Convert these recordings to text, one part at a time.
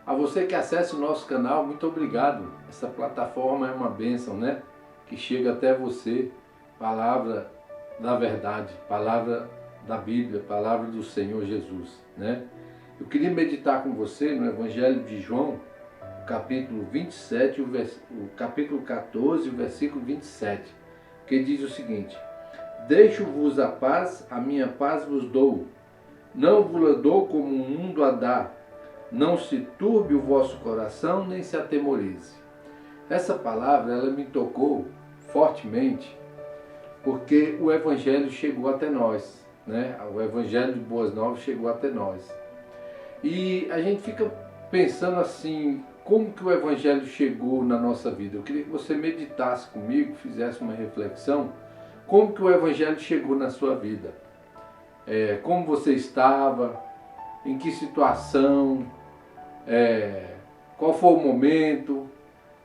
A você que acessa o nosso canal, muito obrigado. Essa plataforma é uma bênção, né? Que chega até você, palavra da verdade, palavra da Bíblia, palavra do Senhor Jesus, né? Eu queria meditar com você no Evangelho de João, capítulo 27, o capítulo 14, o versículo 27, que diz o seguinte: Deixo-vos a paz, a minha paz vos dou. Não vos dou como o mundo a dá. Não se turbe o vosso coração, nem se atemorize. Essa palavra, ela me tocou fortemente, porque o Evangelho chegou até nós, né? O Evangelho de Boas Novas chegou até nós. E a gente fica pensando assim, como que o Evangelho chegou na nossa vida? Eu queria que você meditasse comigo, fizesse uma reflexão, como que o Evangelho chegou na sua vida? Como você estava, em que situação, qual foi o momento,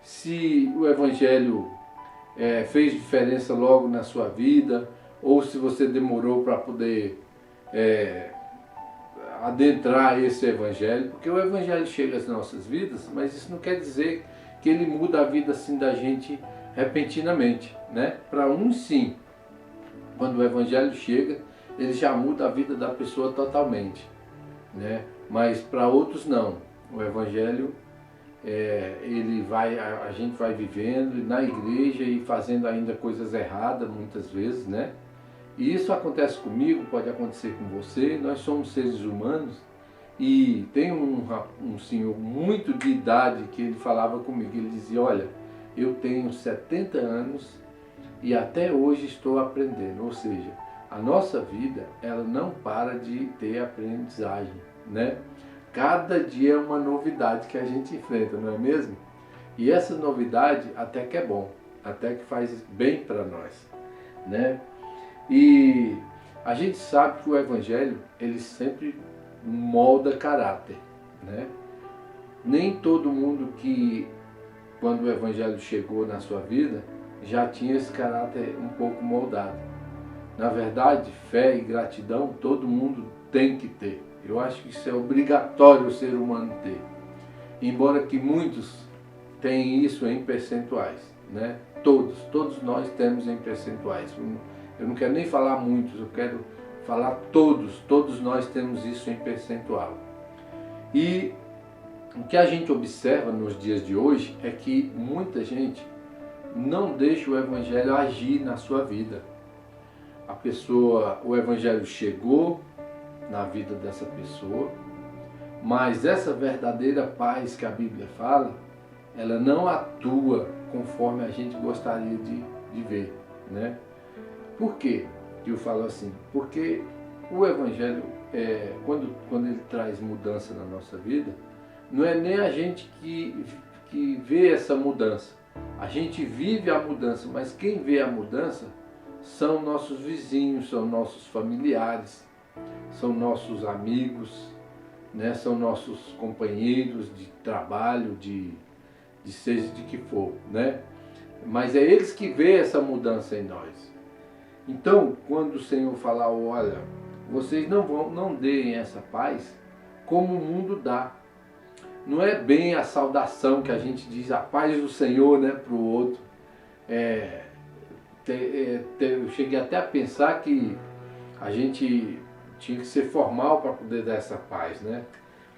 se o Evangelho fez diferença logo na sua vida, ou se você demorou para poder adentrar esse Evangelho, porque o Evangelho chega às nossas vidas, mas isso não quer dizer que ele muda a vida assim da gente repentinamente, né? Para uns sim, quando o Evangelho chega, ele já muda a vida da pessoa totalmente, né? Mas para outros não. O Evangelho, a gente vai vivendo na igreja e fazendo ainda coisas erradas muitas vezes, né? E isso acontece comigo, pode acontecer com você. Nós somos seres humanos. E tem um senhor muito de idade que ele falava comigo, ele dizia: olha, eu tenho 70 anos e até hoje estou aprendendo. Ou seja, a nossa vida, ela não para de ter aprendizagem, né? Cada dia é uma novidade que a gente enfrenta, não é mesmo? E essa novidade até que é bom, até que faz bem para nós, né? E a gente sabe que o Evangelho, ele sempre molda caráter, né? Nem todo mundo que, quando o Evangelho chegou na sua vida, já tinha esse caráter um pouco moldado. Na verdade, fé e gratidão todo mundo tem que ter. Eu acho que isso é obrigatório o ser humano ter. Embora que muitos tenham isso em percentuais, né? Todos nós temos em percentuais. Eu não quero nem falar muitos, eu quero falar todos nós temos isso em percentual. E o que a gente observa nos dias de hoje é que muita gente não deixa o Evangelho agir na sua vida. O Evangelho chegou na vida dessa pessoa, mas essa verdadeira paz que a Bíblia fala, ela não atua conforme a gente gostaria de ver, né? Por quê que eu falo assim? Porque o Evangelho, quando ele traz mudança na nossa vida, não é nem a gente que vê essa mudança. A gente vive a mudança, mas quem vê a mudança são nossos vizinhos, são nossos familiares, são nossos amigos, né? São nossos companheiros de trabalho, de seja de que for, né? Mas é eles que vê essa mudança em nós. Então, quando o Senhor falar: olha, vocês não deem essa paz como o mundo dá. Não é bem a saudação que a gente diz, a paz do Senhor, né, para o outro. Eu cheguei até a pensar que a gente tinha que ser formal para poder dar essa paz, né?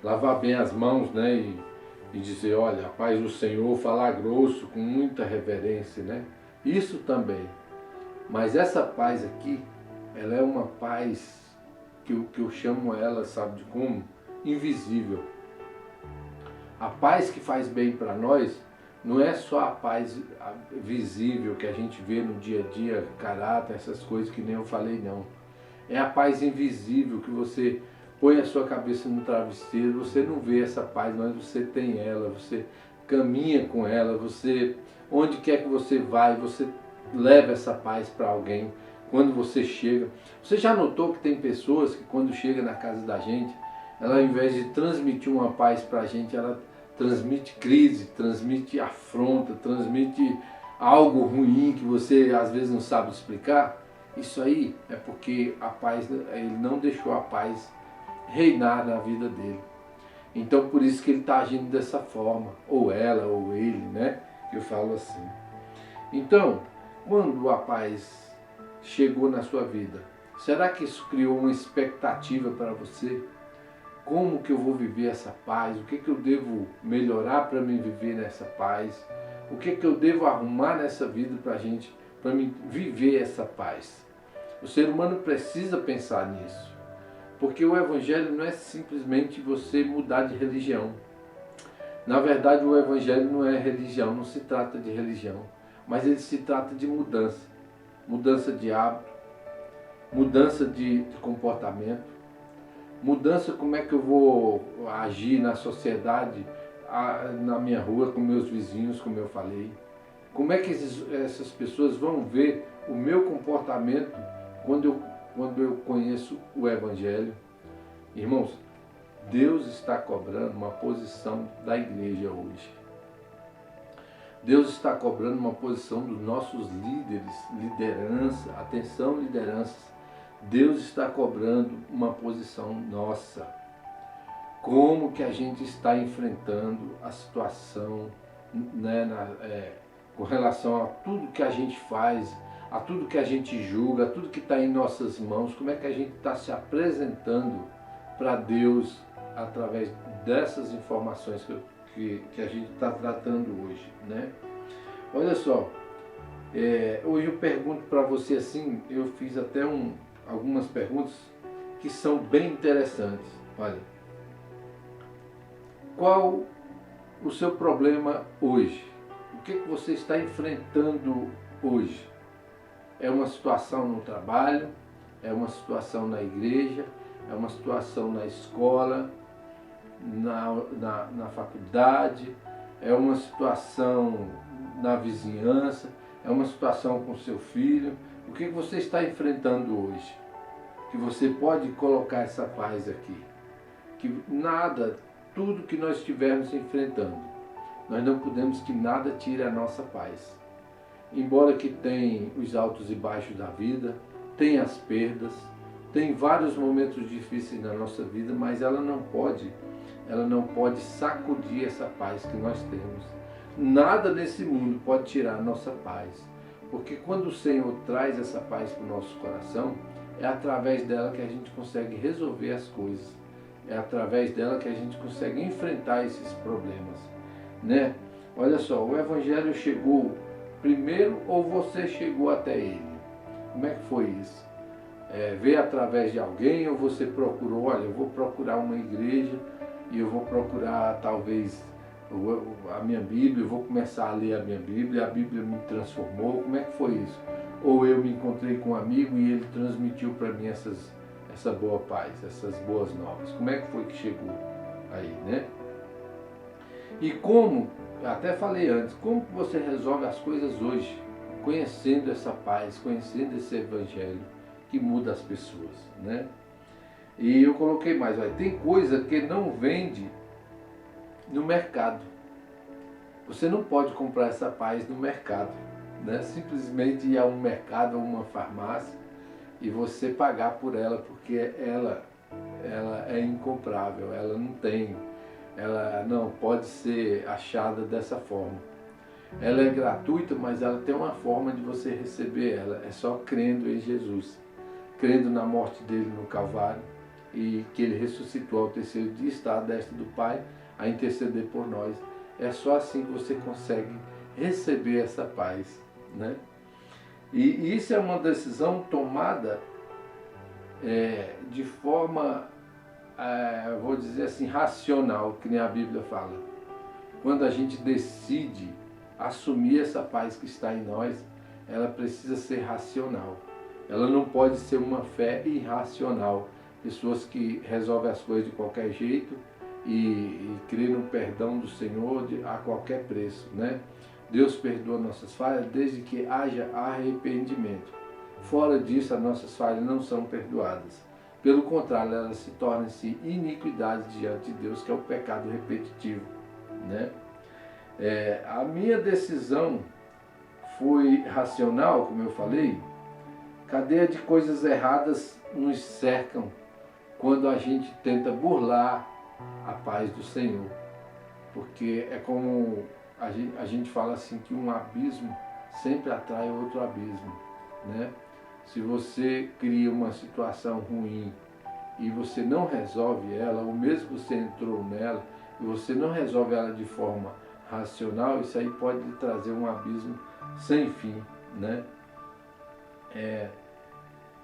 Lavar bem as mãos, né, e dizer: olha, a paz do Senhor, falar grosso, com muita reverência, né? Isso também. Mas essa paz aqui, ela é uma paz que eu chamo ela, sabe de como? Invisível. A paz que faz bem para nós não é só a paz visível que a gente vê no dia a dia, caráter, essas coisas que nem eu falei, não. É a paz invisível que você põe a sua cabeça no travesseiro, você não vê essa paz, mas você tem ela, você caminha com ela, você, onde quer que você vai, você leva essa paz para alguém. Quando você chega, você já notou que tem pessoas que quando chega na casa da gente, ela, ao invés de transmitir uma paz para a gente, ela transmite crise, transmite afronta, transmite algo ruim que você às vezes não sabe explicar? Isso aí é porque a paz, ele não deixou a paz reinar na vida dele. Então por isso que ele está agindo dessa forma, ou ela, ou ele, né? Eu falo assim. Então, quando a paz chegou na sua vida, será que isso criou uma expectativa para você? Como que eu vou viver essa paz? O que que eu devo melhorar para me viver nessa paz? O que que eu devo arrumar nessa vida para me viver essa paz? O ser humano precisa pensar nisso, porque o Evangelho não é simplesmente você mudar de religião. Na verdade, o Evangelho não é religião, não se trata de religião, mas ele se trata de mudança. Mudança de hábito, mudança de comportamento, mudança como é que eu vou agir na sociedade, na minha rua, com meus vizinhos, como eu falei. Como é que essas pessoas vão ver o meu comportamento quando eu conheço o Evangelho? Irmãos, Deus está cobrando uma posição da igreja hoje. Deus está cobrando uma posição dos nossos líderes, liderança, atenção lideranças. Deus está cobrando uma posição nossa. Como que a gente está enfrentando a situação, né, com relação a tudo que a gente faz, a tudo que a gente julga, a tudo que está em nossas mãos, como é que a gente está se apresentando para Deus através dessas informações que a gente está tratando hoje, né? Olha só, hoje eu pergunto para você assim, eu fiz até algumas perguntas que são bem interessantes. Olha, qual o seu problema hoje? O que você está enfrentando hoje? É uma situação no trabalho? É uma situação na igreja? É uma situação na escola? Na faculdade? É uma situação na vizinhança? É uma situação com seu filho? O que você está enfrentando hoje? Que você pode colocar essa paz aqui. Que nada, tudo que nós estivermos enfrentando, nós não podemos que nada tire a nossa paz. Embora que tem os altos e baixos da vida, tem as perdas, tem vários momentos difíceis na nossa vida, mas ela não pode sacudir essa paz que nós temos. Nada nesse mundo pode tirar a nossa paz, porque quando o Senhor traz essa paz para o nosso coração, é através dela que a gente consegue resolver as coisas, é através dela que a gente consegue enfrentar esses problemas, né? Olha só, o Evangelho chegou primeiro ou você chegou até ele? Como é que foi isso? Veio através de alguém ou você procurou? Olha, eu vou procurar uma igreja e eu vou procurar talvez a minha Bíblia, eu vou começar a ler a minha Bíblia, a Bíblia me transformou. Como é que foi isso? Ou eu me encontrei com um amigo e ele transmitiu para mim essa boa paz, essas boas novas. Como é que foi que chegou aí, né? E como, até falei antes, como você resolve as coisas hoje? Conhecendo essa paz, conhecendo esse Evangelho que muda as pessoas, né? E eu coloquei mais, olha, tem coisa que não vende no mercado. Você não pode comprar essa paz no mercado, né? Simplesmente ir a um mercado ou uma farmácia e você pagar por ela, porque ela é incomprável, ela não pode ser achada dessa forma. Ela é gratuita, mas ela tem uma forma de você receber ela, é só crendo em Jesus, crendo na morte dele no Calvário e que ele ressuscitou ao terceiro dia, está à destra do Pai a interceder por nós. É só assim que você consegue receber essa paz, né? E isso é uma decisão tomada de forma, vou dizer assim, racional, que nem a Bíblia fala. Quando a gente decide assumir essa paz que está em nós, ela precisa ser racional. Ela não pode ser uma fé irracional. Pessoas que resolvem as coisas de qualquer jeito e crê no perdão do Senhor a qualquer preço, né? Deus perdoa nossas falhas desde que haja arrependimento. Fora disso, as nossas falhas não são perdoadas. Pelo contrário, elas se tornam-se iniquidades diante de Deus, que é o pecado repetitivo, né? A minha decisão foi racional, como eu falei. Cadeia de coisas erradas nos cercam quando a gente tenta burlar a paz do Senhor. Porque é como a gente fala assim, que um abismo sempre atrai outro abismo, né? Se você cria uma situação ruim e você não resolve ela, ou mesmo você entrou nela e você não resolve ela de forma racional, isso aí pode lhe trazer um abismo sem fim, né?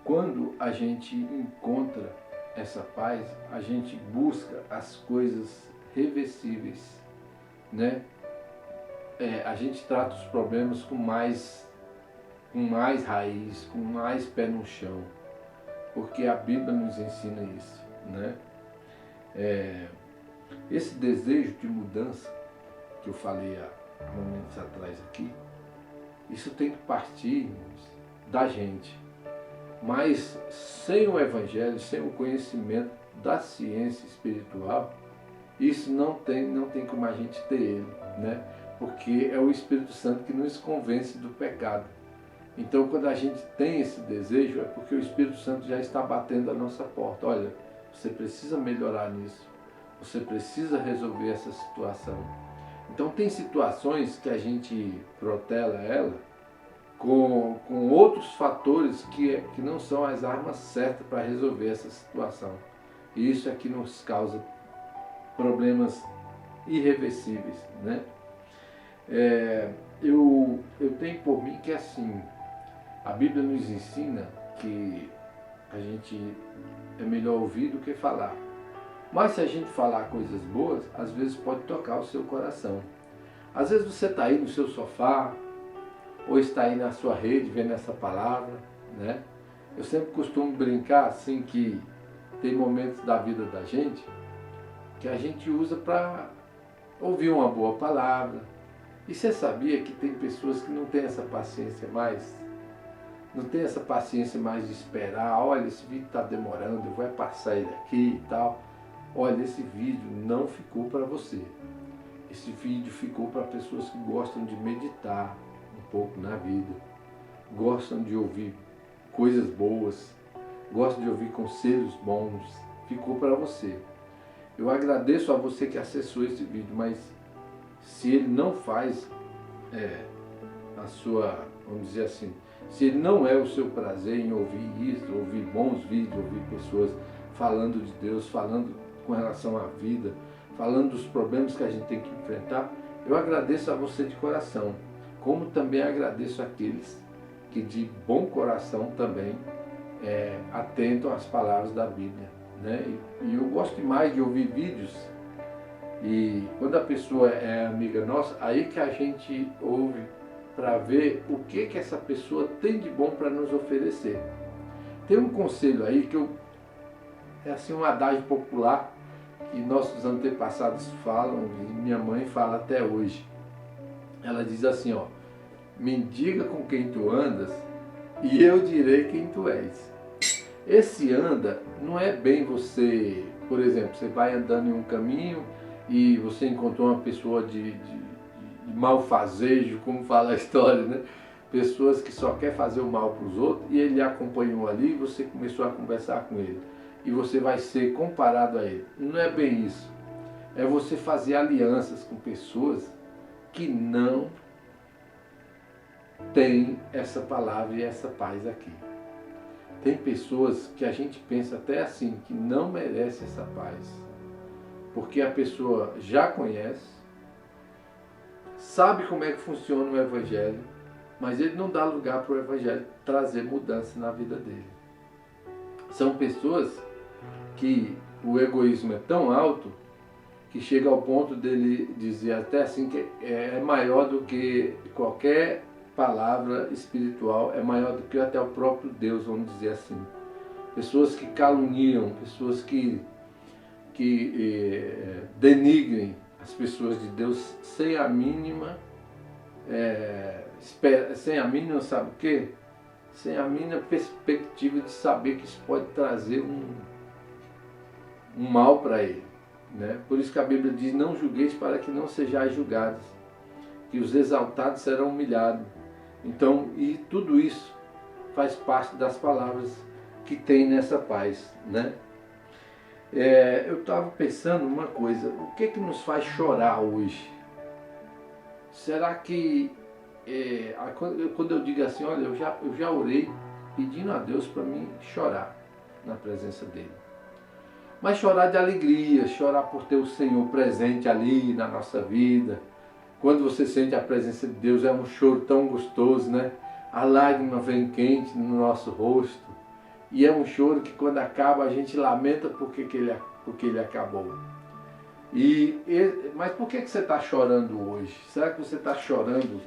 Quando a gente encontra essa paz, a gente busca as coisas reversíveis, né? A gente trata os problemas com mais raiz, com mais pé no chão, porque a Bíblia nos ensina isso, né? Esse desejo de mudança que eu falei há momentos atrás aqui, isso tem que partir, irmãos, da gente. Mas sem o Evangelho, sem o conhecimento da ciência espiritual, isso não tem como a gente ter ele, né? Porque é o Espírito Santo que nos convence do pecado. Então, quando a gente tem esse desejo, é porque o Espírito Santo já está batendo a nossa porta. Olha, você precisa melhorar nisso. Você precisa resolver essa situação. Então, tem situações que a gente protela ela com outros fatores que não são as armas certas para resolver essa situação. E isso é que nos causa problemas irreversíveis, né? Eu tenho por mim que assim, a Bíblia nos ensina que a gente é melhor ouvir do que falar. Mas se a gente falar coisas boas, às vezes pode tocar o seu coração. Às vezes você está aí no seu sofá, ou está aí na sua rede vendo essa palavra, né? Eu sempre costumo brincar assim que tem momentos da vida da gente que a gente usa para ouvir uma boa palavra. E você sabia que tem pessoas que não têm essa paciência mais? Não tem essa paciência mais de esperar, olha, esse vídeo está demorando, eu vou passar ele aqui e tal. Olha, esse vídeo não ficou para você. Esse vídeo ficou para pessoas que gostam de meditar um pouco na vida, gostam de ouvir coisas boas, gostam de ouvir conselhos bons. Ficou para você. Eu agradeço a você que acessou esse vídeo, mas se ele não faz a sua, vamos dizer assim, se ele não é o seu prazer em ouvir isso, ouvir bons vídeos, ouvir pessoas falando de Deus, falando com relação à vida, falando dos problemas que a gente tem que enfrentar, eu agradeço a você de coração, como também agradeço àqueles que de bom coração também atentam às palavras da Bíblia, né? E eu gosto demais de ouvir vídeos, e quando a pessoa é amiga nossa, aí que a gente ouve para ver o que essa pessoa tem de bom para nos oferecer. Tem um conselho aí que é assim um adágio popular que nossos antepassados falam e minha mãe fala até hoje. Ela diz assim, ó: me diga com quem tu andas e eu direi quem tu és. Esse anda não é bem você, por exemplo, você vai andando em um caminho e você encontrou uma pessoa de malfazejo, como fala a história, né? Pessoas que só quer fazer o mal para os outros, e ele acompanhou ali e você começou a conversar com ele. E você vai ser comparado a ele. Não é bem isso. É você fazer alianças com pessoas que não têm essa palavra e essa paz aqui. Tem pessoas que a gente pensa até assim, que não merece essa paz. Porque a pessoa já conhece, sabe como é que funciona o Evangelho, mas ele não dá lugar para o Evangelho trazer mudança na vida dele. São pessoas que o egoísmo é tão alto que chega ao ponto dele dizer até assim que é maior do que qualquer palavra espiritual, é maior do que até o próprio Deus, vamos dizer assim. Pessoas que caluniam, pessoas que denigrem as pessoas de Deus sem a mínima, sabe o quê? Sem a mínima perspectiva de saber que isso pode trazer um mal para ele, né? Por isso que a Bíblia diz: não julgueis para que não sejais julgados, que os exaltados serão humilhados. Então, e tudo isso faz parte das palavras que tem nessa paz, né? Eu estava pensando uma coisa, o que nos faz chorar hoje? Será que, quando eu digo assim, olha, eu já orei pedindo a Deus para mim chorar na presença dele. Mas chorar de alegria, chorar por ter o Senhor presente ali na nossa vida. Quando você sente a presença de Deus, é um choro tão gostoso, né? A lágrima vem quente no nosso rosto. E é um choro que quando acaba a gente lamenta porque ele acabou. Mas por que você está chorando hoje? Será que você está chorando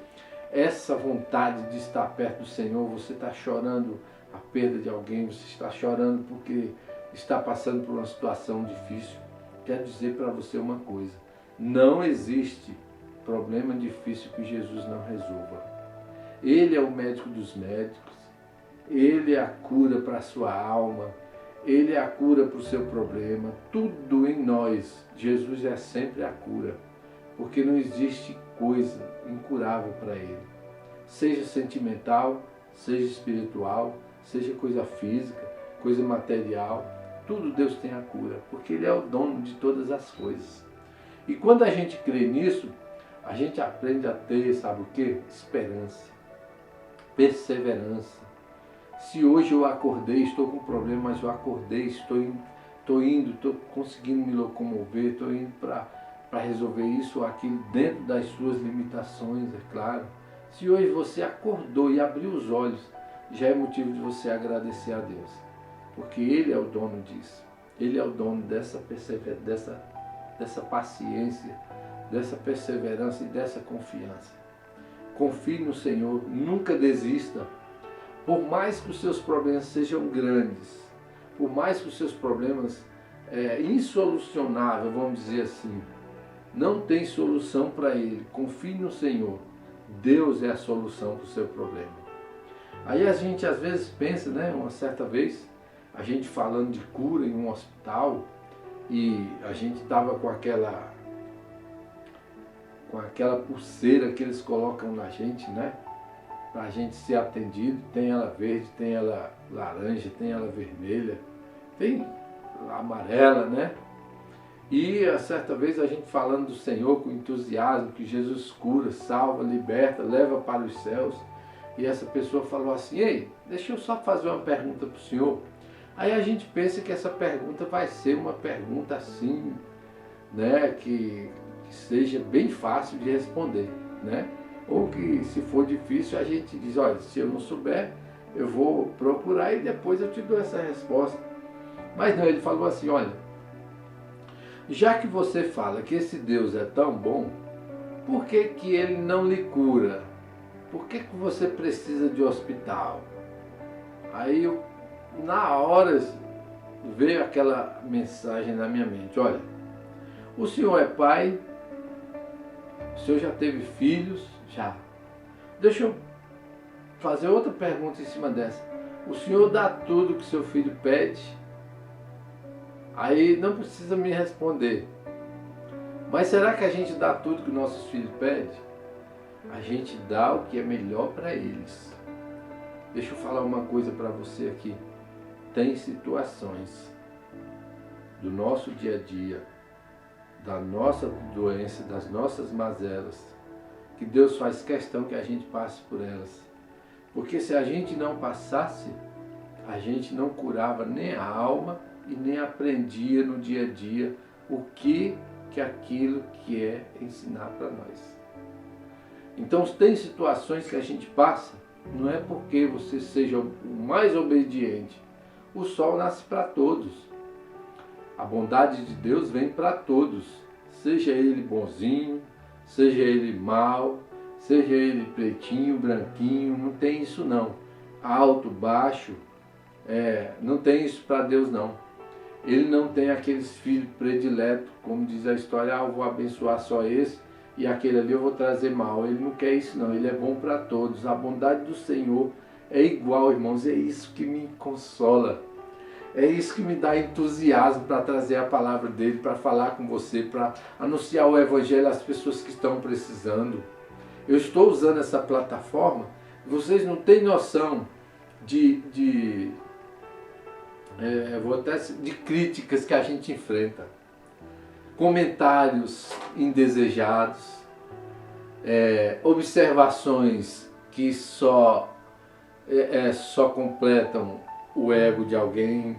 essa vontade de estar perto do Senhor? Você está chorando a perda de alguém? Você está chorando porque está passando por uma situação difícil? Quero dizer para você uma coisa: não existe problema difícil que Jesus não resolva. Ele é o médico dos médicos, Ele é a cura para a sua alma, Ele é a cura para o seu problema. Tudo em nós, Jesus é sempre a cura, porque não existe coisa incurável para Ele. Seja sentimental, seja espiritual, seja coisa física, coisa material, tudo Deus tem a cura, porque Ele é o dono de todas as coisas. E quando a gente crê nisso, a gente aprende a ter, sabe o quê? Esperança, perseverança. Se hoje eu acordei, estou com um problema, mas eu acordei, estou indo, estou conseguindo me locomover, estou indo para resolver isso ou aquilo dentro das suas limitações, é claro. Se hoje você acordou e abriu os olhos, já é motivo de você agradecer a Deus, porque Ele é o dono disso. Ele é o dono dessa paciência, dessa perseverança e dessa confiança. Confie no Senhor, nunca desista. Por mais que os seus problemas sejam grandes, por mais que os seus problemas insolucionáveis, vamos dizer assim, não tem solução para ele. Confie no Senhor. Deus é a solução para o seu problema. Aí a gente às vezes pensa, né? Uma certa vez, a gente falando de cura em um hospital, e a gente estava com aquela pulseira que eles colocam na gente, né? Para a gente ser atendido. Tem ela verde, tem ela laranja, tem ela vermelha, tem amarela, né? E a certa vez a gente falando do Senhor com entusiasmo, que Jesus cura, salva, liberta, leva para os céus. E essa pessoa falou assim: ei, deixa eu só fazer uma pergunta para o senhor. Aí a gente pensa que essa pergunta vai ser uma pergunta assim, né, que seja bem fácil de responder, né? Ou que, se for difícil, a gente diz: olha, se eu não souber, eu vou procurar e depois eu te dou essa resposta. Mas não, ele falou assim: olha, já que você fala que esse Deus é tão bom, por que que ele não lhe cura? Por que que você precisa de hospital? Aí na hora veio aquela mensagem na minha mente: olha, o senhor é pai, o senhor já teve filhos? Já. Deixa eu fazer outra pergunta em cima dessa. O senhor dá tudo que seu filho pede? Aí não precisa me responder. Mas será que a gente dá tudo que nossos filhos pedem? A gente dá o que é melhor para eles. Deixa eu falar uma coisa para você aqui. Tem situações do nosso dia a dia, da nossa doença, das nossas mazelas, que Deus faz questão que a gente passe por elas. Porque se a gente não passasse, a gente não curava nem a alma e nem aprendia no dia a dia o que aquilo que é ensinar para nós. Então tem situações que a gente passa, não é porque você seja o mais obediente. O sol nasce para todos. A bondade de Deus vem para todos, seja ele bonzinho, seja ele mau, seja ele pretinho, branquinho, não tem isso não. Alto, baixo, não tem isso para Deus não. Ele não tem aqueles filhos prediletos, como diz a história: eu vou abençoar só esse e aquele ali eu vou trazer mal. Ele não quer isso não, ele é bom para todos. A bondade do Senhor é igual, irmãos, é isso que me consola. É isso que me dá entusiasmo para trazer a palavra dele, para falar com você, para anunciar o evangelho às pessoas que estão precisando. Eu estou usando essa plataforma, vocês não têm noção vou até de críticas que a gente enfrenta, comentários indesejados, observações que só completam o ego de alguém.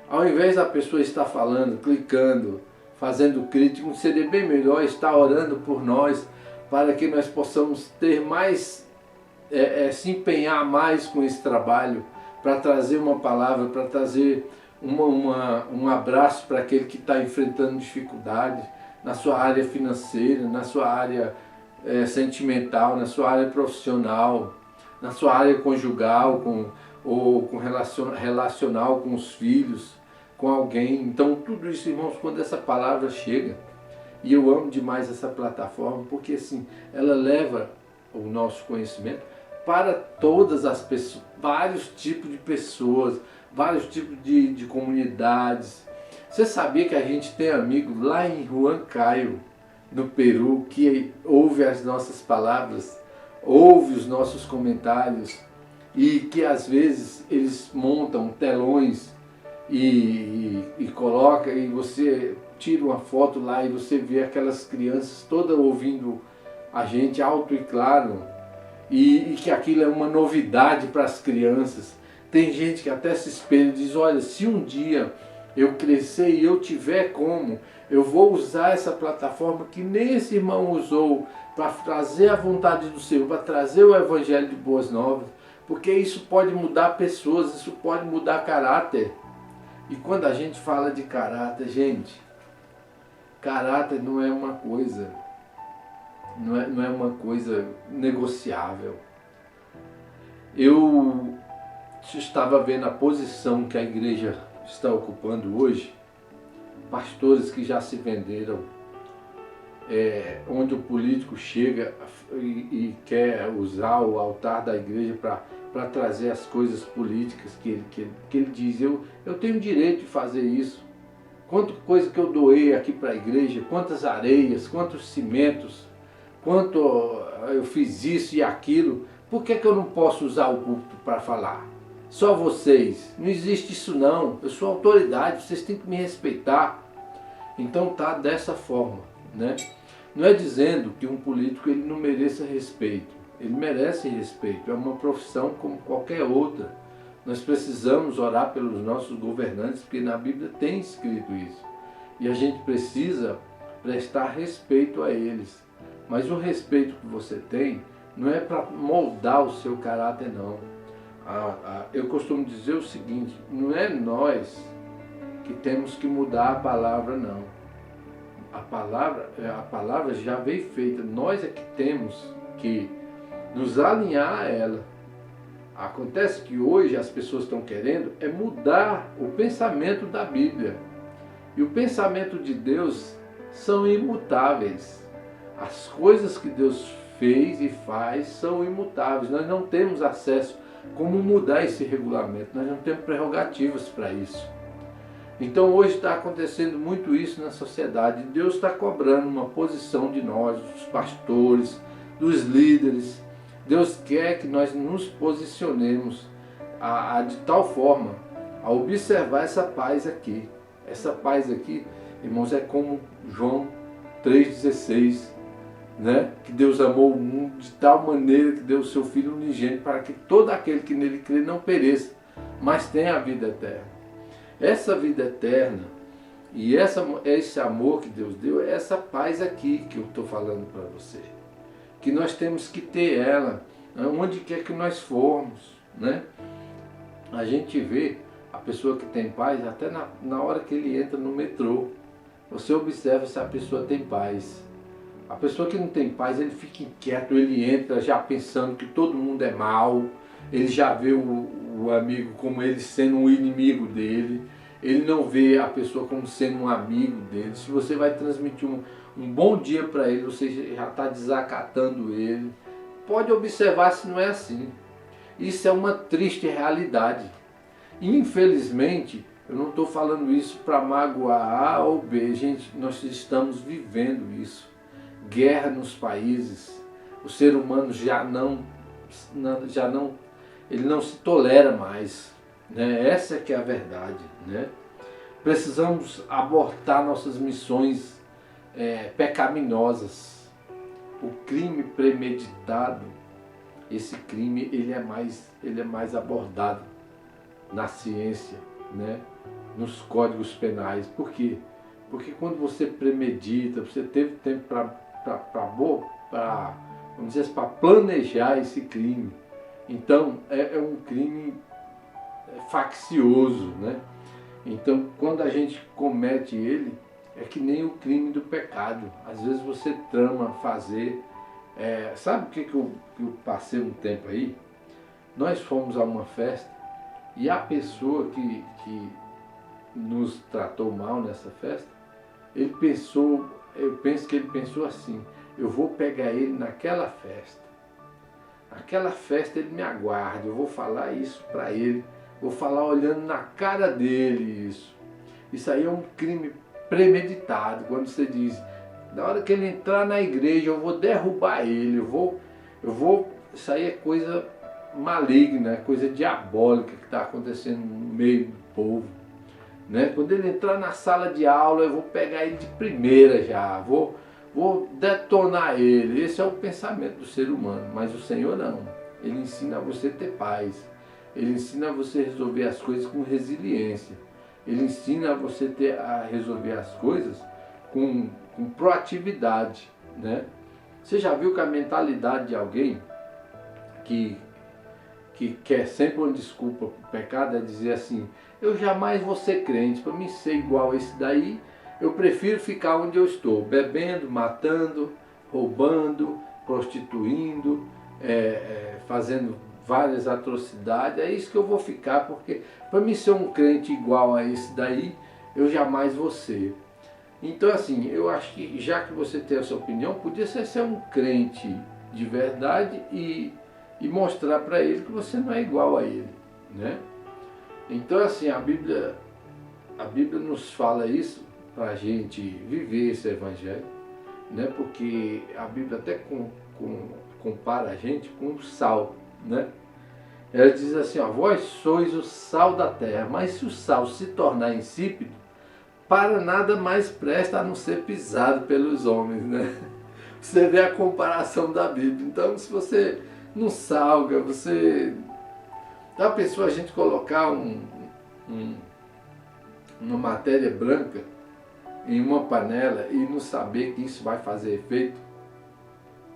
Ao invés da pessoa estar falando, clicando, fazendo crítica, seria bem melhor estar orando por nós, para que nós possamos ter mais, se empenhar mais com esse trabalho, para trazer uma palavra, para trazer um abraço para aquele que está enfrentando dificuldade na sua área financeira, na sua área sentimental, na sua área profissional, na sua área conjugal, ou relacional com os filhos, com alguém. Então tudo isso, irmãos, quando essa palavra chega, e eu amo demais essa plataforma, porque assim, ela leva o nosso conhecimento para todas as pessoas, vários tipos de pessoas, vários tipos de comunidades. Você sabia que a gente tem amigo lá em Huancayo, no Peru, que ouve as nossas palavras, ouve os nossos comentários, e que às vezes eles montam telões e coloca, e você tira uma foto lá e você vê aquelas crianças todas ouvindo a gente alto e claro, e que aquilo é uma novidade para as crianças. Tem gente que até se espelha e diz, olha, se um dia eu crescer e eu tiver como, eu vou usar essa plataforma que nem esse irmão usou, para trazer a vontade do Senhor, para trazer o Evangelho de Boas Novas, porque isso pode mudar pessoas, isso pode mudar caráter. E quando a gente fala de caráter, gente, caráter não é uma coisa, não é uma coisa negociável. Eu estava vendo a posição que a igreja está ocupando hoje, pastores que já se venderam, onde o político chega e quer usar o altar da igreja para trazer as coisas políticas que ele diz, eu tenho direito de fazer isso. Quanta coisa que eu doei aqui para a igreja, quantas areias, quantos cimentos, quanto eu fiz isso e aquilo, por que eu não posso usar o púlpito para falar? Só vocês, não existe isso não, eu sou autoridade, vocês têm que me respeitar. Então tá dessa forma, né? Não é dizendo que um político ele não mereça respeito, ele merece respeito, é uma profissão como qualquer outra. Nós precisamos orar pelos nossos governantes, porque na Bíblia tem escrito isso. E a gente precisa prestar respeito a eles. Mas o respeito que você tem não é para moldar o seu caráter, não. Eu costumo dizer o seguinte, não é nós que temos que mudar a palavra, não. A palavra já veio feita, nós é que temos que nos alinhar a ela. Acontece que hoje as pessoas estão querendo mudar o pensamento da Bíblia. E o pensamento de Deus são imutáveis. As coisas que Deus fez e faz são imutáveis. Nós não temos acesso como mudar esse regulamento. Nós não temos prerrogativas para isso. Então hoje está acontecendo muito isso na sociedade. Deus está cobrando uma posição de nós, dos pastores, dos líderes. Deus quer que nós nos posicionemos de tal forma a observar essa paz aqui. Essa paz aqui, irmãos, é como João 3,16, né? Que Deus amou o mundo de tal maneira que deu o seu Filho unigênito para que todo aquele que nele crê não pereça, mas tenha a vida eterna. Essa vida eterna e esse amor que Deus deu, é essa paz aqui que eu estou falando para você. Que nós temos que ter ela, onde quer que nós formos, né? A gente vê a pessoa que tem paz até na hora que ele entra no metrô. Você observa se a pessoa tem paz. A pessoa que não tem paz, ele fica inquieto, ele entra já pensando que todo mundo é mau, ele já vê o amigo como ele sendo um inimigo dele, ele não vê a pessoa como sendo um amigo dele. Se você vai transmitir um bom dia para ele, você já está desacatando ele. Pode observar se não é assim. Isso é uma triste realidade. Infelizmente, eu não estou falando isso para magoar A ou B. Gente, nós estamos vivendo isso. Guerra nos países. O ser humano ele não se tolera mais. né? Essa é que é a verdade, né? Precisamos abortar nossas missões pecaminosas. O crime premeditado, esse crime ele é mais abordado na ciência, né? Nos códigos penais. Por quê? Porque quando você premedita, você teve tempo para vamos dizer, para planejar esse crime. Então é um crime faccioso, né? Então quando a gente comete ele, é que nem o crime do pecado. Às vezes você trama fazer. Sabe o que eu passei um tempo aí? Nós fomos a uma festa e a pessoa que nos tratou mal nessa festa, eu penso que ele pensou assim: eu vou pegar ele naquela festa. Aquela festa ele me aguarda, eu vou falar isso para ele, vou falar olhando na cara dele isso. Isso aí é um crime premeditado, quando você diz, na hora que ele entrar na igreja eu vou derrubar ele, isso aí é coisa maligna, é coisa diabólica que está acontecendo no meio do povo. Né? Quando ele entrar na sala de aula eu vou pegar ele de primeira já, vou detonar ele. Esse é o pensamento do ser humano, mas o Senhor não. Ele ensina a você ter paz, ele ensina a você resolver as coisas com resiliência, ele ensina a você a resolver as coisas com proatividade, né? Você já viu que a mentalidade de alguém que quer sempre uma desculpa para o pecado é dizer assim: eu jamais vou ser crente, para mim ser igual a esse daí, eu prefiro ficar onde eu estou, bebendo, matando, roubando, prostituindo, fazendo várias atrocidades, é isso que eu vou ficar, porque para mim ser um crente igual a esse daí, eu jamais vou ser. Então assim, eu acho que já que você tem essa opinião, podia ser um crente de verdade e mostrar para ele que você não é igual a ele, né? Então assim, a Bíblia nos fala isso para a gente viver esse evangelho, né? Porque a Bíblia até compara a gente com o sal, né? Ela diz assim, ó: vós sois o sal da terra, mas se o sal se tornar insípido, para nada mais presta a não ser pisado pelos homens, né? Você vê a comparação da Bíblia. Então, se você não salga, a pessoa, a gente colocar uma matéria branca em uma panela e não saber que isso vai fazer efeito,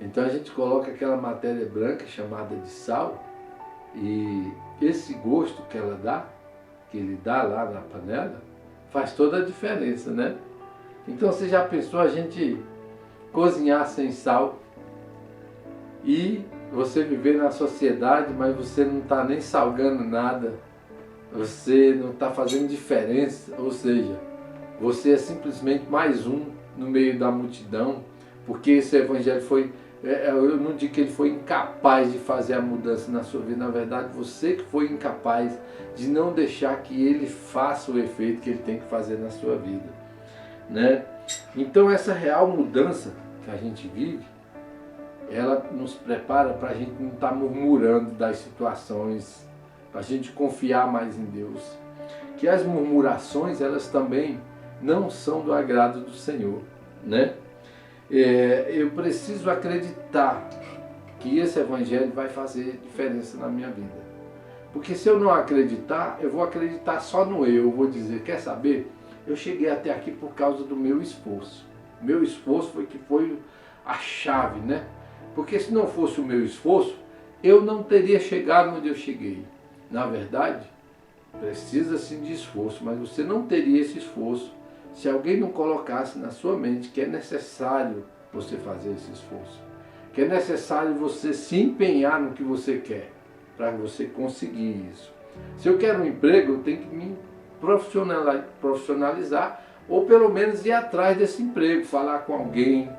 então a gente coloca aquela matéria branca chamada de sal, e esse gosto que ele dá lá na panela, faz toda a diferença, né? Então você já pensou a gente cozinhar sem sal e você viver na sociedade, mas você não está nem salgando nada, você não está fazendo diferença, ou seja, você é simplesmente mais um no meio da multidão, porque esse evangelho eu não digo que ele foi incapaz de fazer a mudança na sua vida, na verdade você que foi incapaz de não deixar que ele faça o efeito que ele tem que fazer na sua vida, né? Então essa real mudança que a gente vive, ela nos prepara para a gente não estar murmurando das situações, para a gente confiar mais em Deus. Que as murmurações, elas também não são do agrado do Senhor, né? Eu preciso acreditar que esse evangelho vai fazer diferença na minha vida. Porque se eu não acreditar, eu vou acreditar só no eu vou dizer, quer saber? Eu cheguei até aqui por causa do meu esforço. Meu esforço foi a chave, né? Porque se não fosse o meu esforço, eu não teria chegado onde eu cheguei. Na verdade, precisa sim de esforço, mas você não teria esse esforço se alguém não colocasse na sua mente que é necessário você fazer esse esforço, que é necessário você se empenhar no que você quer, para você conseguir isso. Se eu quero um emprego, eu tenho que me profissionalizar, ou pelo menos ir atrás desse emprego, falar com alguém,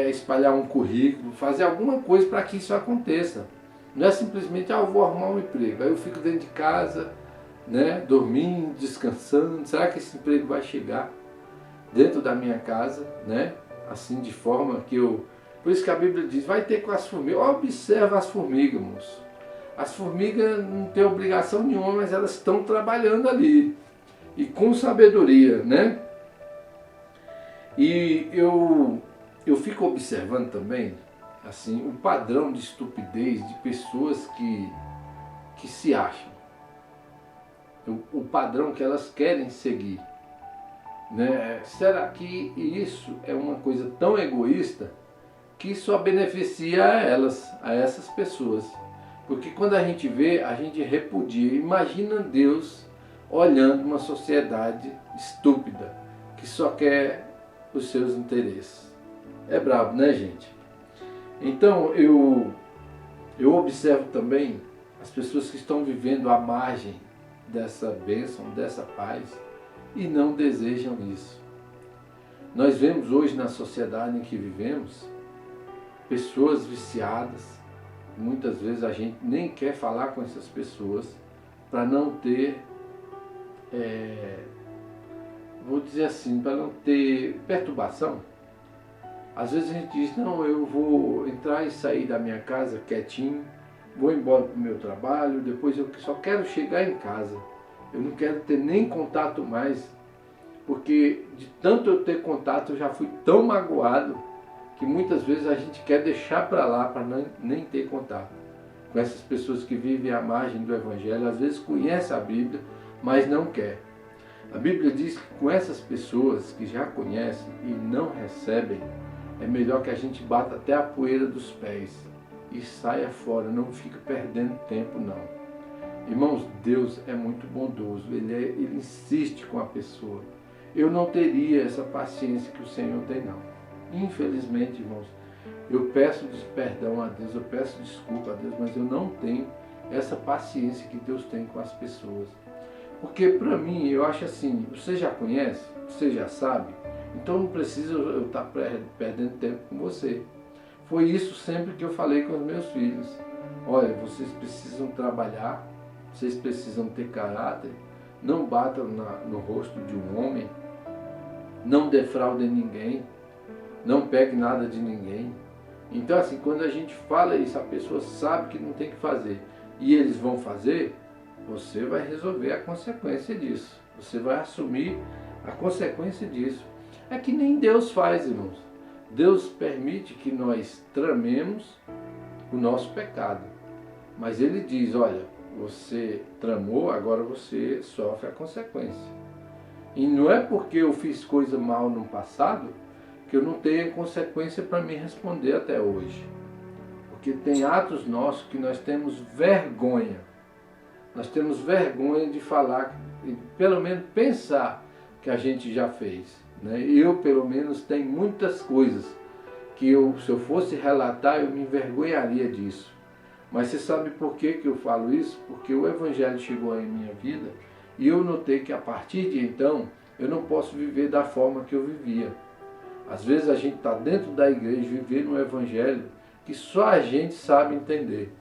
espalhar um currículo, fazer alguma coisa para que isso aconteça. Não é simplesmente, eu vou arrumar um emprego, aí eu fico dentro de casa, né, dormindo, descansando. Será que esse emprego vai chegar dentro da minha casa, né? Assim, de forma que por isso que a Bíblia diz, vai ter com as formigas. Observa as formigas, moço. As formigas não têm obrigação nenhuma, mas elas estão trabalhando ali. E com sabedoria, né? E eu fico observando também, assim, o padrão de estupidez de pessoas que se acham. O padrão que elas querem seguir. Né? Será que isso é uma coisa tão egoísta que só beneficia a elas, a essas pessoas? Porque quando a gente vê, a gente repudia. Imagina Deus olhando uma sociedade estúpida, que só quer os seus interesses. É brabo, né, gente? Então eu observo também as pessoas que estão vivendo à margem dessa bênção, dessa paz, e não desejam isso. Nós vemos hoje na sociedade em que vivemos pessoas viciadas. Muitas vezes a gente nem quer falar com essas pessoas para não ter, vou dizer assim, para não ter perturbação. Às vezes a gente diz, não, eu vou entrar e sair da minha casa quietinho, vou embora para o meu trabalho, depois eu só quero chegar em casa. Eu não quero ter nem contato mais, porque de tanto eu ter contato eu já fui tão magoado que muitas vezes a gente quer deixar para lá para nem ter contato com essas pessoas que vivem à margem do Evangelho. Às vezes conhecem a Bíblia, mas não quer. A Bíblia diz que com essas pessoas que já conhecem e não recebem, é melhor que a gente bata até a poeira dos pés e saia fora, não fica perdendo tempo não. Irmãos, Deus é muito bondoso, Ele insiste com a pessoa. Eu não teria essa paciência que o Senhor tem não. Infelizmente, irmãos, eu peço perdão a Deus, eu peço desculpa a Deus, mas eu não tenho essa paciência que Deus tem com as pessoas. Porque para mim, eu acho assim, você já conhece, você já sabe, então não precisa eu estar perdendo tempo com você. Foi isso sempre que eu falei com os meus filhos. Olha, vocês precisam trabalhar, vocês precisam ter caráter, não batam no rosto de um homem, não defraudem ninguém, não pegue nada de ninguém. Então assim, quando a gente fala isso, a pessoa sabe que não tem que fazer e eles vão fazer, você vai resolver a consequência disso. Você vai assumir a consequência disso. É que nem Deus faz, irmãos. Deus permite que nós tramemos o nosso pecado. Mas Ele diz, olha, você tramou, agora você sofre a consequência. E não é porque eu fiz coisa mal no passado que eu não tenho consequência para me responder até hoje. Porque tem atos nossos que nós temos vergonha. Nós temos vergonha de falar, pelo menos pensar que a gente já fez. Né? Eu, pelo menos, tenho muitas coisas que se eu fosse relatar, eu me envergonharia disso. Mas você sabe por que eu falo isso? Porque o Evangelho chegou em minha vida e eu notei que a partir de então eu não posso viver da forma que eu vivia. Às vezes a gente está dentro da igreja vivendo um Evangelho que só a gente sabe entender.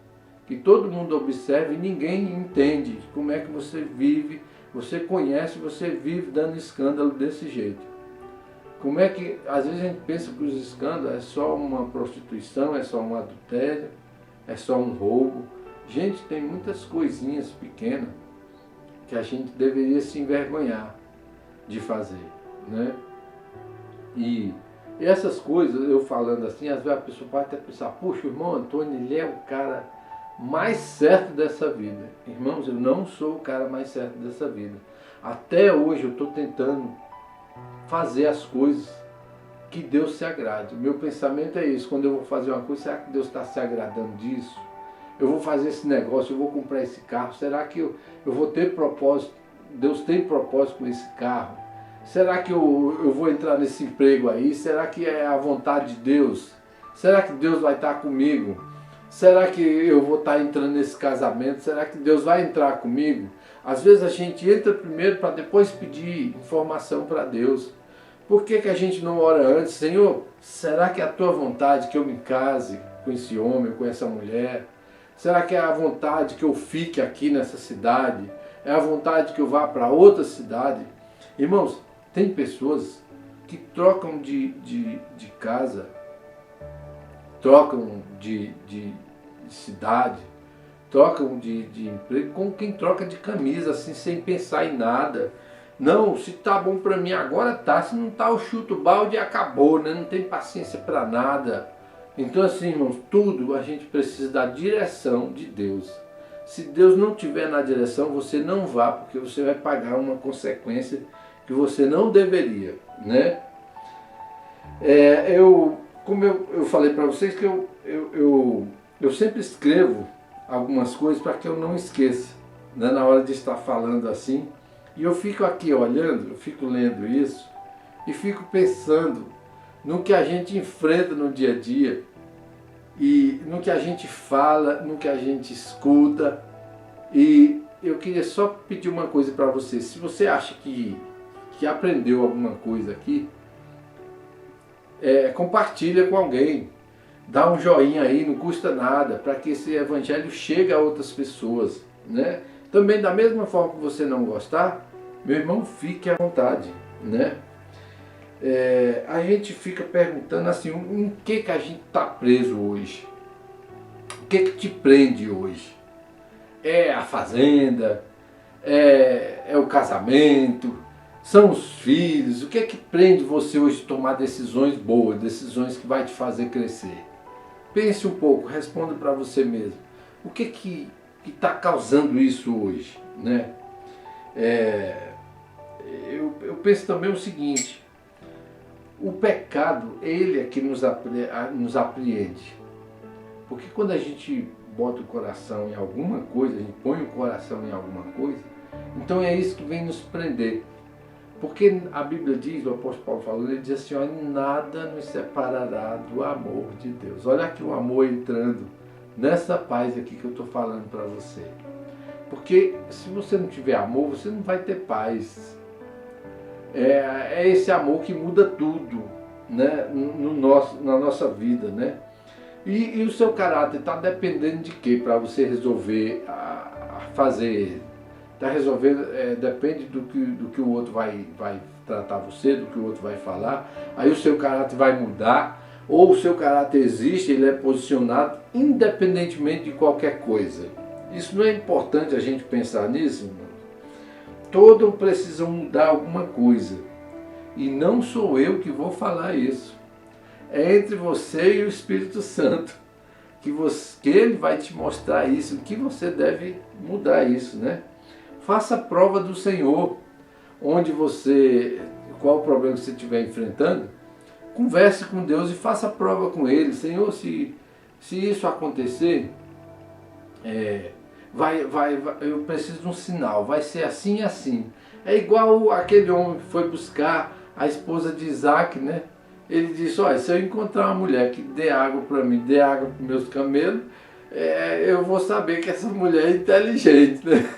Que todo mundo observa e ninguém entende como é que você vive, você conhece, você vive dando escândalo desse jeito. Como é que, às vezes a gente pensa que os escândalos é só uma prostituição, é só um adultério, é só um roubo. Gente, tem muitas coisinhas pequenas que a gente deveria se envergonhar de fazer, né? E essas coisas, eu falando assim, às vezes a pessoa pode até pensar, puxa, o irmão Antônio, ele é o cara mais certo dessa vida. Irmãos, eu não sou o cara mais certo dessa vida. Até hoje eu estou tentando fazer as coisas que Deus se agrade. O meu pensamento é isso, quando eu vou fazer uma coisa, será que Deus está se agradando disso? Eu vou fazer esse negócio, eu vou comprar esse carro, será que eu vou ter propósito? Deus tem propósito com esse carro? Será que eu vou entrar nesse emprego aí? Será que é a vontade de Deus? Será que Deus vai estar comigo? Será que eu vou estar entrando nesse casamento? Será que Deus vai entrar comigo? Às vezes a gente entra primeiro para depois pedir informação para Deus. Por que a gente não ora antes? Senhor, será que é a tua vontade que eu me case com esse homem, com essa mulher? Será que é a vontade que eu fique aqui nessa cidade? É a vontade que eu vá para outra cidade? Irmãos, tem pessoas que trocam de trocam de cidade, trocam de emprego como quem troca de camisa, assim, sem pensar em nada. Não, se tá bom para mim agora tá, se não tá eu chuto o balde e acabou, né? Não tem paciência para nada. Então assim, irmãos, tudo a gente precisa da direção de Deus. Se Deus não tiver na direção, você não vá, porque você vai pagar uma consequência que você não deveria, né? Como eu falei para vocês que eu sempre escrevo algumas coisas para que eu não esqueça, né, na hora de estar falando assim. E eu fico aqui olhando, eu fico lendo isso e fico pensando no que a gente enfrenta no dia a dia e no que a gente fala, no que a gente escuta. E eu queria só pedir uma coisa para você. Se você acha que aprendeu alguma coisa aqui, compartilha com alguém. Dá um joinha aí, não custa nada, para que esse evangelho chegue a outras pessoas, né? Também da mesma forma que você não gostar, meu irmão, fique à vontade, né? A gente fica perguntando assim, em que a gente está preso hoje? O que te prende hoje? É a fazenda? É o casamento? São os filhos? O que prende você hoje a tomar decisões boas, decisões que vai te fazer crescer? Pense um pouco, responda para você mesmo. O que está causando isso hoje, né? Eu penso também o seguinte: o pecado, ele é que nos apreende. Porque quando a gente bota o coração em alguma coisa, a gente põe o coração em alguma coisa, então é isso que vem nos prender. Porque a Bíblia diz, o apóstolo Paulo falou, ele diz assim, olha, nada nos separará do amor de Deus. Olha aqui o amor entrando nessa paz aqui que eu estou falando para você. Porque se você não tiver amor, você não vai ter paz. É esse amor que muda tudo, né, na nossa vida, né? E o seu caráter está dependendo de quê para você resolver fazer? Está resolvendo, depende do que o outro vai tratar você, do que o outro vai falar. Aí o seu caráter vai mudar, ou o seu caráter existe, ele é posicionado independentemente de qualquer coisa. Isso não é importante a gente pensar nisso, irmão? Todos precisam mudar alguma coisa. E não sou eu que vou falar isso. É entre você e o Espírito Santo. Que ele vai te mostrar isso, que você deve mudar isso, né? Faça a prova do Senhor, qual o problema que você estiver enfrentando, converse com Deus e faça a prova com Ele. Senhor, se isso acontecer, eu preciso de um sinal, vai ser assim e assim. É igual aquele homem que foi buscar a esposa de Isaac, né? Ele disse, olha, se eu encontrar uma mulher que dê água para mim, dê água para os meus camelos, eu vou saber que essa mulher é inteligente, né?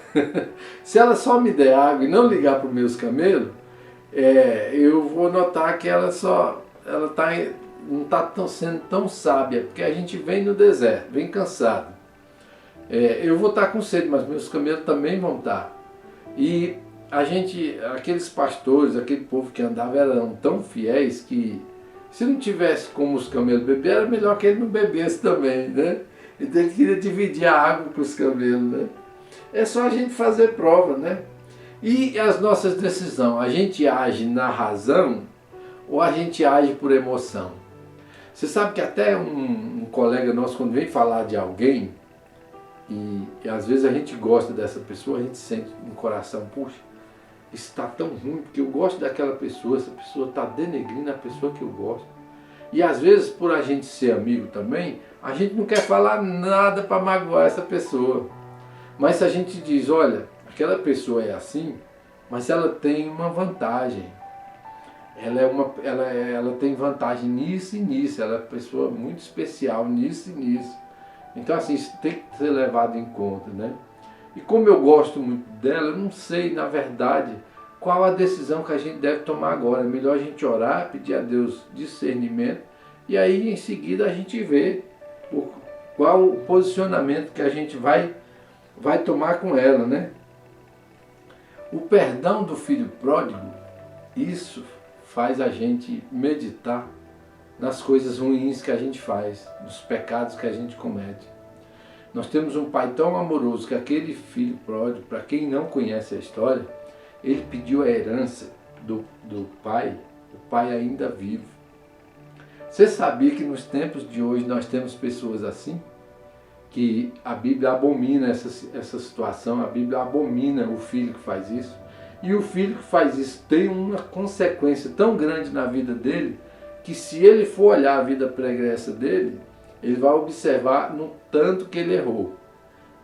Se ela só me der água e não ligar para os meus camelos, eu vou notar que ela não está sendo tão sábia, porque a gente vem no deserto, vem cansado. Eu vou estar com sede, mas meus camelos também vão estar. E aqueles pastores, aquele povo que andava eram tão fiéis que se não tivesse como os camelos beber, era melhor que ele não bebesse também, né? Então ele queria dividir a água com os camelos, né? É só a gente fazer prova, né? E as nossas decisões, a gente age na razão ou a gente age por emoção? Você sabe que até um colega nosso, quando vem falar de alguém, e às vezes a gente gosta dessa pessoa, a gente sente no coração, puxa, isso está tão ruim, porque eu gosto daquela pessoa, essa pessoa está denegrindo a pessoa que eu gosto. E às vezes, por a gente ser amigo também, a gente não quer falar nada para magoar essa pessoa. Mas se a gente diz, olha, aquela pessoa é assim, mas ela tem uma vantagem. Ela tem vantagem nisso e nisso, ela é uma pessoa muito especial nisso e nisso. Então assim, isso tem que ser levado em conta, né? E como eu gosto muito dela, eu não sei, na verdade, qual a decisão que a gente deve tomar agora. É melhor a gente orar, pedir a Deus discernimento, e aí em seguida a gente vê qual o posicionamento que a gente vai tomar com ela, né? O perdão do filho pródigo, isso faz a gente meditar nas coisas ruins que a gente faz, nos pecados que a gente comete. Nós temos um pai tão amoroso que aquele filho pródigo, para quem não conhece a história, ele pediu a herança do pai, o pai ainda vivo. Você sabia que nos tempos de hoje nós temos pessoas assim? Que a Bíblia abomina essa situação, a Bíblia abomina o filho que faz isso. E o filho que faz isso tem uma consequência tão grande na vida dele, que se ele for olhar a vida pregressa dele, ele vai observar no tanto que ele errou.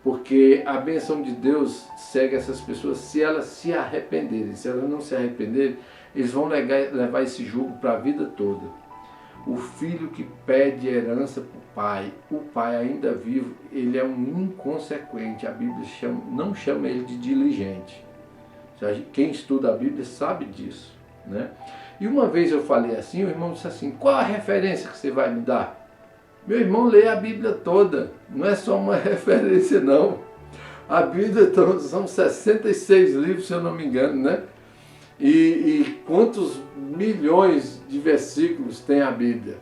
Porque a bênção de Deus segue essas pessoas se elas se arrependerem. Se elas não se arrependerem, eles vão levar esse jugo para a vida toda. O filho que pede herança para o pai ainda vivo, ele é um inconsequente. A Bíblia não chama ele de diligente. Quem estuda a Bíblia sabe disso, né? E uma vez eu falei assim, o irmão disse assim, qual a referência que você vai me dar? Meu irmão, lê a Bíblia toda, não é só uma referência não. A Bíblia são 66 livros, se eu não me engano, né? E quantos milhões de versículos tem a Bíblia,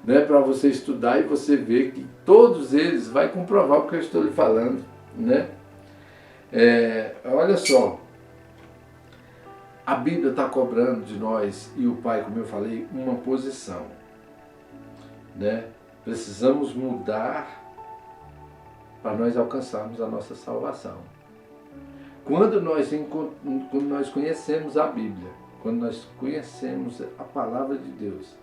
né? Para você estudar e você ver que todos eles vai comprovar o que eu estou lhe falando, né? Olha só, a Bíblia está cobrando de nós e o Pai, como eu falei, uma posição, né? Precisamos mudar para nós alcançarmos a nossa salvação. Quando nós conhecemos a Bíblia, quando nós conhecemos a palavra de Deus,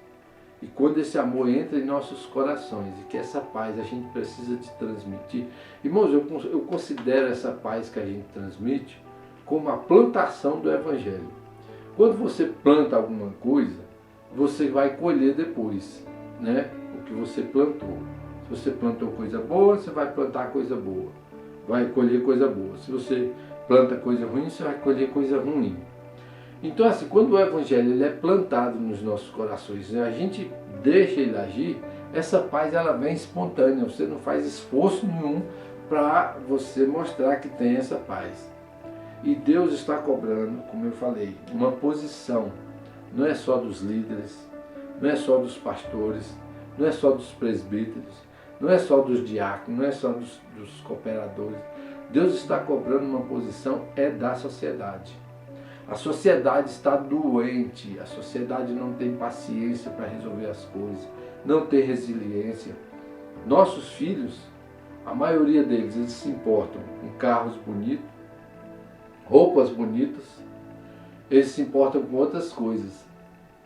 e quando esse amor entra em nossos corações, e que essa paz a gente precisa de transmitir, irmãos, eu considero essa paz que a gente transmite como a plantação do Evangelho. Quando você planta alguma coisa, você vai colher depois, né? O que você plantou. Se você plantou coisa boa, você vai plantar coisa boa. Vai colher coisa boa. Se você planta coisa ruim, você vai colher coisa ruim. Então, assim, quando o Evangelho ele é plantado nos nossos corações, né, a gente deixa ele agir, essa paz ela vem espontânea. Você não faz esforço nenhum para você mostrar que tem essa paz. E Deus está cobrando, como eu falei, uma posição. Não é só dos líderes, não é só dos pastores, não é só dos presbíteros, não é só dos diáconos, não é só dos cooperadores. Deus está cobrando uma posição da sociedade. A sociedade está doente, a sociedade não tem paciência para resolver as coisas, não tem resiliência. Nossos filhos, a maioria deles, eles se importam com carros bonitos, roupas bonitas, eles se importam com outras coisas,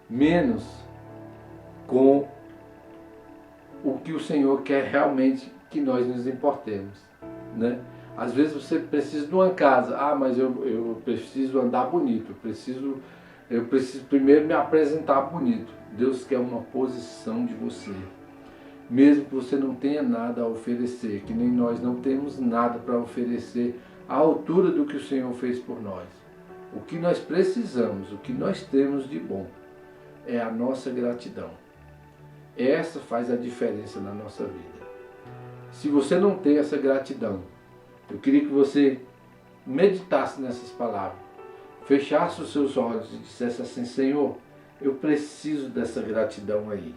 menos com o que o Senhor quer realmente que nós nos importemos, né? Às vezes você precisa de uma casa, mas eu preciso andar bonito, eu preciso primeiro me apresentar bonito. Deus quer uma posição de você, mesmo que você não tenha nada a oferecer, que nem nós não temos nada para oferecer à altura do que o Senhor fez por nós. O que nós precisamos, o que nós temos de bom, é a nossa gratidão. Essa faz a diferença na nossa vida. Se você não tem essa gratidão, eu queria que você meditasse nessas palavras, fechasse os seus olhos e dissesse assim, Senhor, eu preciso dessa gratidão aí.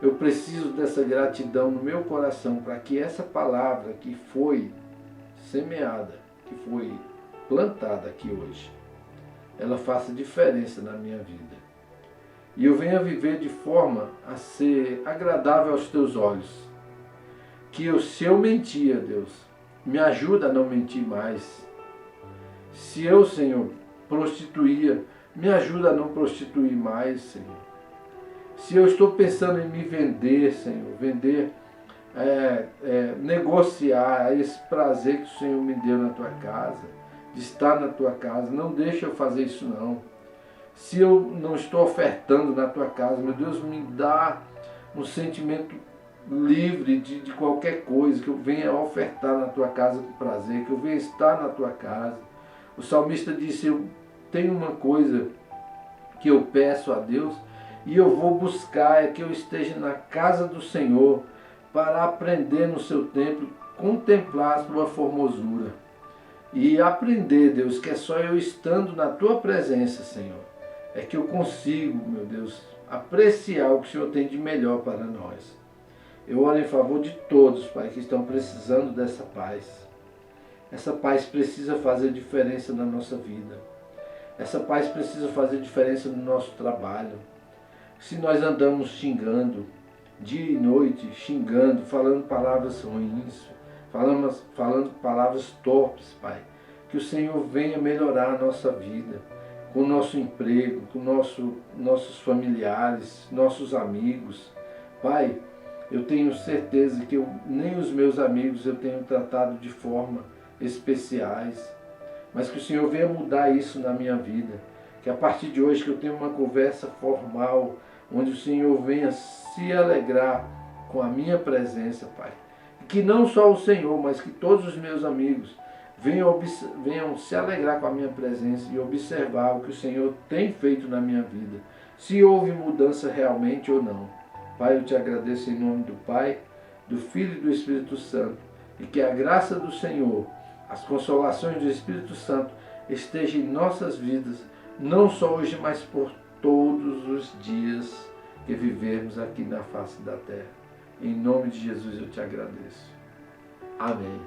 Eu preciso dessa gratidão no meu coração para que essa palavra que foi semeada, que foi plantada aqui hoje, ela faça diferença na minha vida. E eu venha viver de forma a ser agradável aos teus olhos. Que se eu mentia, Deus, me ajuda a não mentir mais. Se eu, Senhor, prostituía, me ajuda a não prostituir mais, Senhor. Se eu estou pensando em me vender, Senhor, negociar esse prazer que o Senhor me deu na tua casa, de estar na tua casa, não deixa eu fazer isso não. Se eu não estou ofertando na tua casa, meu Deus, me dá um sentimento livre de qualquer coisa, que eu venha ofertar na tua casa com prazer, que eu venha estar na tua casa. O salmista disse, eu tenho uma coisa que eu peço a Deus e eu vou buscar, é que eu esteja na casa do Senhor para aprender no seu templo, contemplar a sua formosura e aprender, Deus, que é só eu estando na tua presença, Senhor, é que eu consigo, meu Deus, apreciar o que o Senhor tem de melhor para nós. Eu oro em favor de todos, Pai, que estão precisando dessa paz. Essa paz precisa fazer diferença na nossa vida. Essa paz precisa fazer diferença no nosso trabalho. Se nós andamos xingando, dia e noite, xingando, falando palavras ruins, falando palavras torpes, Pai, que o Senhor venha melhorar a nossa vida, com o nosso emprego, com nossos familiares, nossos amigos. Pai, eu tenho certeza que nem os meus amigos eu tenho tratado de forma especiais, mas que o Senhor venha mudar isso na minha vida, que a partir de hoje que eu tenha uma conversa formal, onde o Senhor venha se alegrar com a minha presença, Pai. E que não só o Senhor, mas que todos os meus amigos venham se alegrar com a minha presença e observar o que o Senhor tem feito na minha vida, se houve mudança realmente ou não. Pai, eu te agradeço em nome do Pai, do Filho e do Espírito Santo, e que a graça do Senhor, as consolações do Espírito Santo estejam em nossas vidas, não só hoje, mas por todos os dias que vivermos aqui na face da terra. Em nome de Jesus eu te agradeço. Amém.